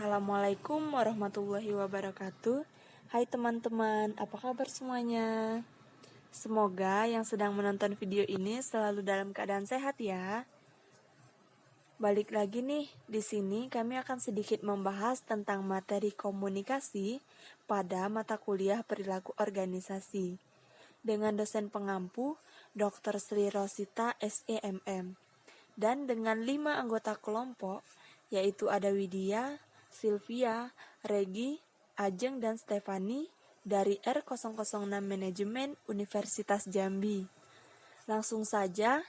Assalamualaikum warahmatullahi wabarakatuh. Hai teman-teman, apa kabar semuanya? Semoga yang sedang menonton video ini selalu dalam keadaan sehat ya. Balik lagi nih, di sini kami akan sedikit membahas tentang materi komunikasi pada mata kuliah perilaku organisasi dengan dosen pengampu Dr. Sri Rosita SEMM dan dengan 5 anggota kelompok, yaitu ada Widya, Sylvia, Regi, Ajeng, dan Stefani dari R006 Manajemen Universitas Jambi. Langsung saja,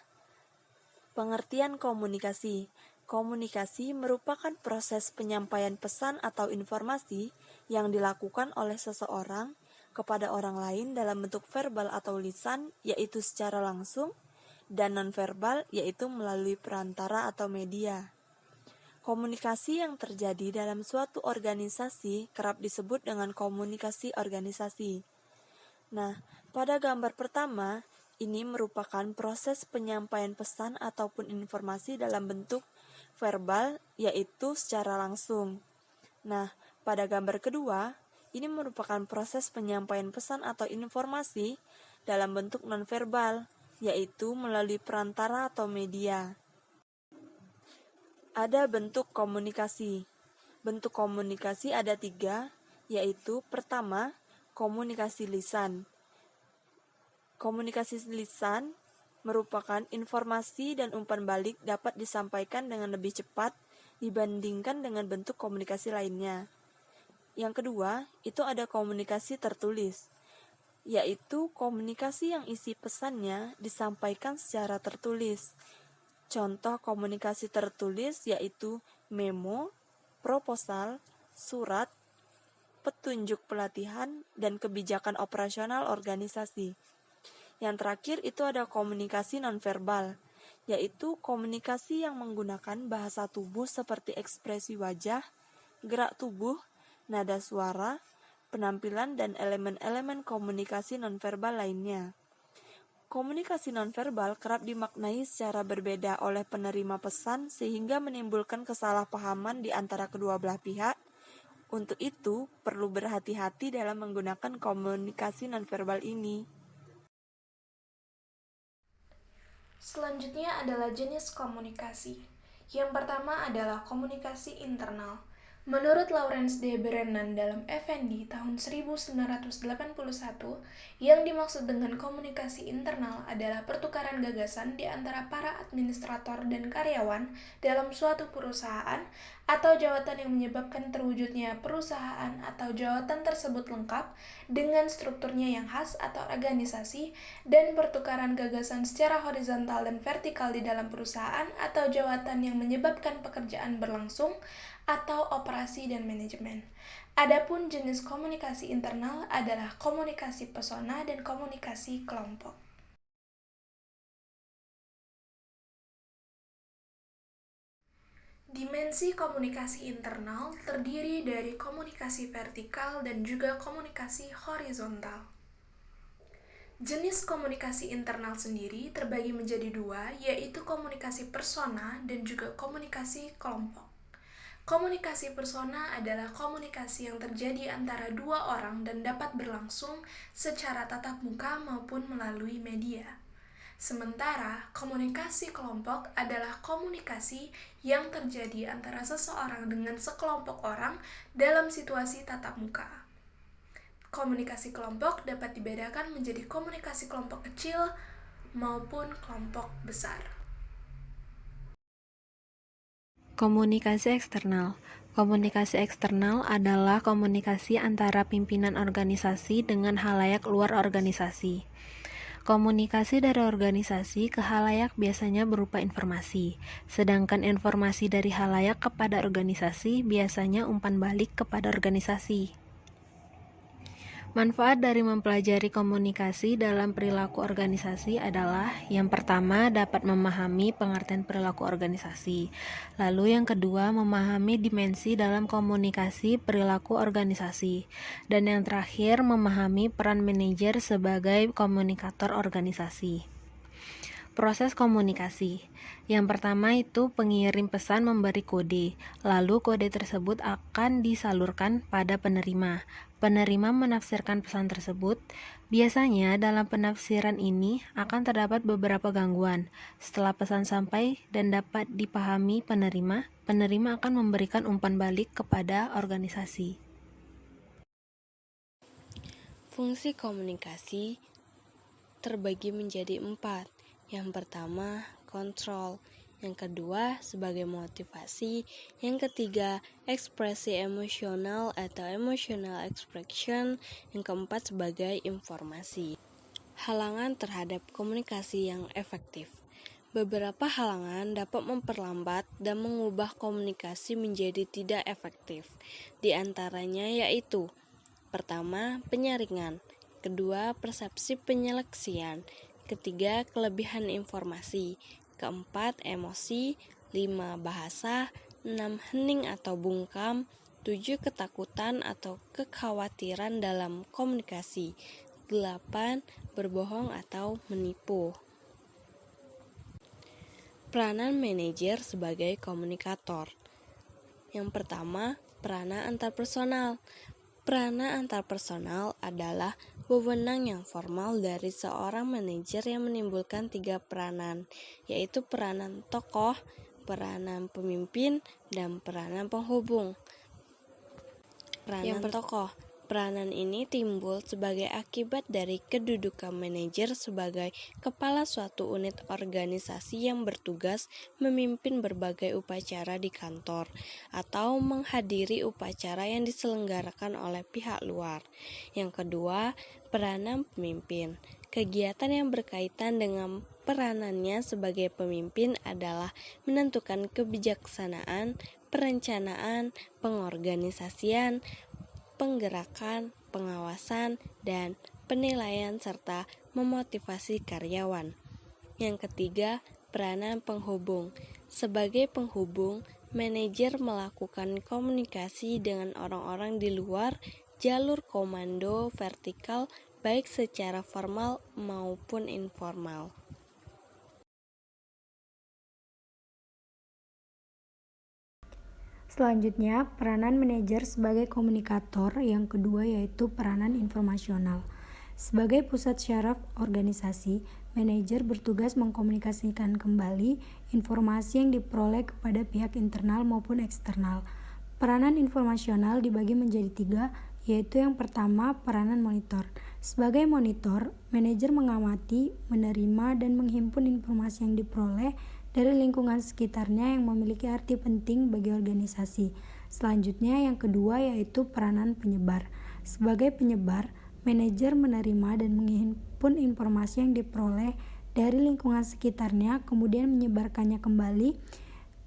pengertian komunikasi. Komunikasi merupakan proses penyampaian pesan atau informasi yang dilakukan oleh seseorang kepada orang lain dalam bentuk verbal atau lisan, yaitu secara langsung, dan nonverbal, yaitu melalui perantara atau media. Komunikasi yang terjadi dalam suatu organisasi kerap disebut dengan komunikasi organisasi. Nah, pada gambar pertama, ini merupakan proses penyampaian pesan ataupun informasi dalam bentuk verbal, yaitu secara langsung. Nah, pada gambar kedua, ini merupakan proses penyampaian pesan atau informasi dalam bentuk nonverbal, yaitu melalui perantara atau media. Ada bentuk komunikasi. Bentuk komunikasi ada 3, yaitu pertama, komunikasi lisan. Komunikasi lisan merupakan informasi dan umpan balik dapat disampaikan dengan lebih cepat dibandingkan dengan bentuk komunikasi lainnya. Yang kedua, itu ada komunikasi tertulis, yaitu komunikasi yang isi pesannya disampaikan secara tertulis. Contoh komunikasi tertulis yaitu memo, proposal, surat, petunjuk pelatihan, dan kebijakan operasional organisasi. Yang terakhir itu ada komunikasi nonverbal, yaitu komunikasi yang menggunakan bahasa tubuh seperti ekspresi wajah, gerak tubuh, nada suara, penampilan, dan elemen-elemen komunikasi nonverbal lainnya. Komunikasi nonverbal kerap dimaknai secara berbeda oleh penerima pesan sehingga menimbulkan kesalahpahaman di antara kedua belah pihak. Untuk itu, perlu berhati-hati dalam menggunakan komunikasi nonverbal ini. Selanjutnya adalah jenis komunikasi. Yang pertama adalah komunikasi internal. Menurut Lawrence D. Brennan dalam Effendi tahun 1981, yang dimaksud dengan komunikasi internal adalah pertukaran gagasan di antara para administrator dan karyawan dalam suatu perusahaan atau jawatan yang menyebabkan terwujudnya perusahaan atau jawatan tersebut lengkap dengan strukturnya yang khas atau organisasi, dan pertukaran gagasan secara horizontal dan vertikal di dalam perusahaan atau jawatan yang menyebabkan pekerjaan berlangsung atau operasi dan manajemen. Adapun jenis komunikasi internal adalah komunikasi persona dan komunikasi kelompok. Dimensi komunikasi internal terdiri dari komunikasi vertikal dan juga komunikasi horizontal. Jenis komunikasi internal sendiri terbagi menjadi 2, yaitu komunikasi persona dan juga komunikasi kelompok. Komunikasi persona adalah komunikasi yang terjadi antara 2 orang dan dapat berlangsung secara tatap muka maupun melalui media. Sementara komunikasi kelompok adalah komunikasi yang terjadi antara seseorang dengan sekelompok orang dalam situasi tatap muka. Komunikasi kelompok dapat dibedakan menjadi komunikasi kelompok kecil maupun kelompok besar. Komunikasi eksternal. Komunikasi eksternal adalah komunikasi antara pimpinan organisasi dengan khalayak luar organisasi. Komunikasi dari organisasi ke khalayak biasanya berupa informasi, sedangkan informasi dari khalayak kepada organisasi biasanya umpan balik kepada organisasi. Manfaat dari mempelajari komunikasi dalam perilaku organisasi adalah yang pertama dapat memahami pengertian perilaku organisasi, lalu yang kedua memahami dimensi dalam komunikasi perilaku organisasi, dan yang terakhir memahami peran manajer sebagai komunikator organisasi. Proses komunikasi. Yang pertama itu pengirim pesan memberi kode, lalu kode tersebut akan disalurkan pada penerima. Penerima menafsirkan pesan tersebut. Biasanya dalam penafsiran ini akan terdapat beberapa gangguan. Setelah pesan sampai dan dapat dipahami penerima akan memberikan umpan balik kepada organisasi. Fungsi komunikasi terbagi menjadi 4. Yang pertama, kontrol. Yang kedua, sebagai motivasi. Yang ketiga, ekspresi emosional atau emotional expression. Yang keempat, sebagai informasi. Halangan terhadap komunikasi yang efektif. Beberapa halangan dapat memperlambat dan mengubah komunikasi menjadi tidak efektif. Di antaranya yaitu: pertama, penyaringan. Kedua, persepsi penyeleksian. Ketiga, kelebihan informasi. Keempat, emosi. 5, bahasa. 6, hening atau bungkam. 7, ketakutan atau kekhawatiran dalam komunikasi. 8, berbohong atau menipu. Peranan manajer sebagai komunikator. Yang pertama, peranan antarpersonal. Peranan antarpersonal adalah wewenang yang formal dari seorang manajer yang menimbulkan 3 peranan, yaitu peranan tokoh, peranan pemimpin, dan peranan penghubung. Peranan tokoh. Peranan ini timbul sebagai akibat dari kedudukan manajer sebagai kepala suatu unit organisasi yang bertugas memimpin berbagai upacara di kantor atau menghadiri upacara yang diselenggarakan oleh pihak luar. Yang kedua, peranan pemimpin. Kegiatan yang berkaitan dengan peranannya sebagai pemimpin adalah menentukan kebijaksanaan, perencanaan, pengorganisasian, penggerakan, pengawasan, dan penilaian serta memotivasi karyawan. Yang ketiga, peranan penghubung. Sebagai penghubung, manajer melakukan komunikasi dengan orang-orang di luar jalur komando vertikal baik secara formal maupun informal. Selanjutnya, peranan manajer sebagai komunikator. Yang kedua yaitu peranan informasional. Sebagai pusat syaraf organisasi, manajer bertugas mengkomunikasikan kembali informasi yang diperoleh kepada pihak internal maupun eksternal. Peranan informasional dibagi menjadi 3, yaitu yang pertama, peranan monitor. Sebagai monitor, manajer mengamati, menerima, dan menghimpun informasi yang diperoleh dari lingkungan sekitarnya yang memiliki arti penting bagi organisasi. Selanjutnya, yang kedua yaitu peranan penyebar. Sebagai penyebar, manajer menerima dan menghimpun informasi yang diperoleh dari lingkungan sekitarnya, kemudian menyebarkannya kembali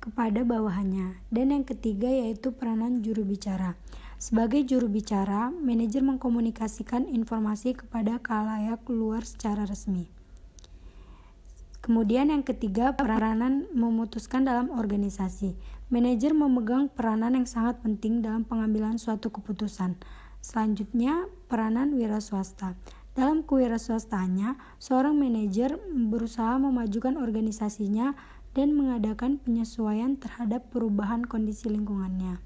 kepada bawahannya. Dan yang ketiga yaitu peranan juru bicara. Sebagai juru bicara, manajer mengkomunikasikan informasi kepada khalayak luar secara resmi. Kemudian yang ketiga, peranan memutuskan dalam organisasi. Manajer memegang peranan yang sangat penting dalam pengambilan suatu keputusan. Selanjutnya, peranan wiraswasta. Dalam kewiraswastaannya, seorang manajer berusaha memajukan organisasinya dan mengadakan penyesuaian terhadap perubahan kondisi lingkungannya.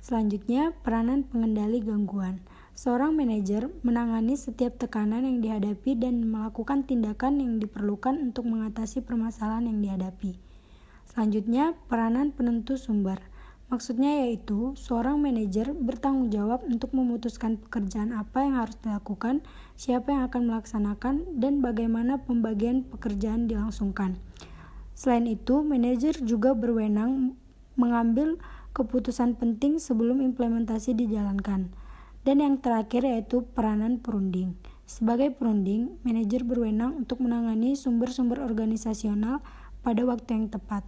Selanjutnya, peranan pengendali gangguan. Seorang manajer menangani setiap tekanan yang dihadapi dan melakukan tindakan yang diperlukan untuk mengatasi permasalahan yang dihadapi. Selanjutnya, peranan penentu sumber. Maksudnya yaitu, seorang manajer bertanggung jawab untuk memutuskan pekerjaan apa yang harus dilakukan, siapa yang akan melaksanakan, dan bagaimana pembagian pekerjaan dilangsungkan. Selain itu, manajer juga berwenang mengambil keputusan penting sebelum implementasi dijalankan. Dan yang terakhir yaitu peranan perunding. Sebagai perunding, manajer berwenang untuk menangani sumber-sumber organisasional pada waktu yang tepat.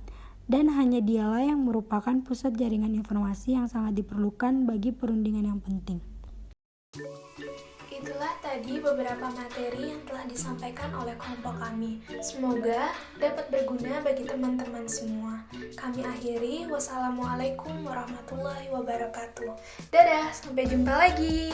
Dan hanya dialah yang merupakan pusat jaringan informasi yang sangat diperlukan bagi perundingan yang penting. Itulah tadi beberapa materi yang telah disampaikan oleh kelompok kami. Semoga dapat berguna bagi teman-teman semua. Kami akhiri. Wassalamualaikum warahmatullahi wabarakatuh. Dadah, sampai jumpa lagi.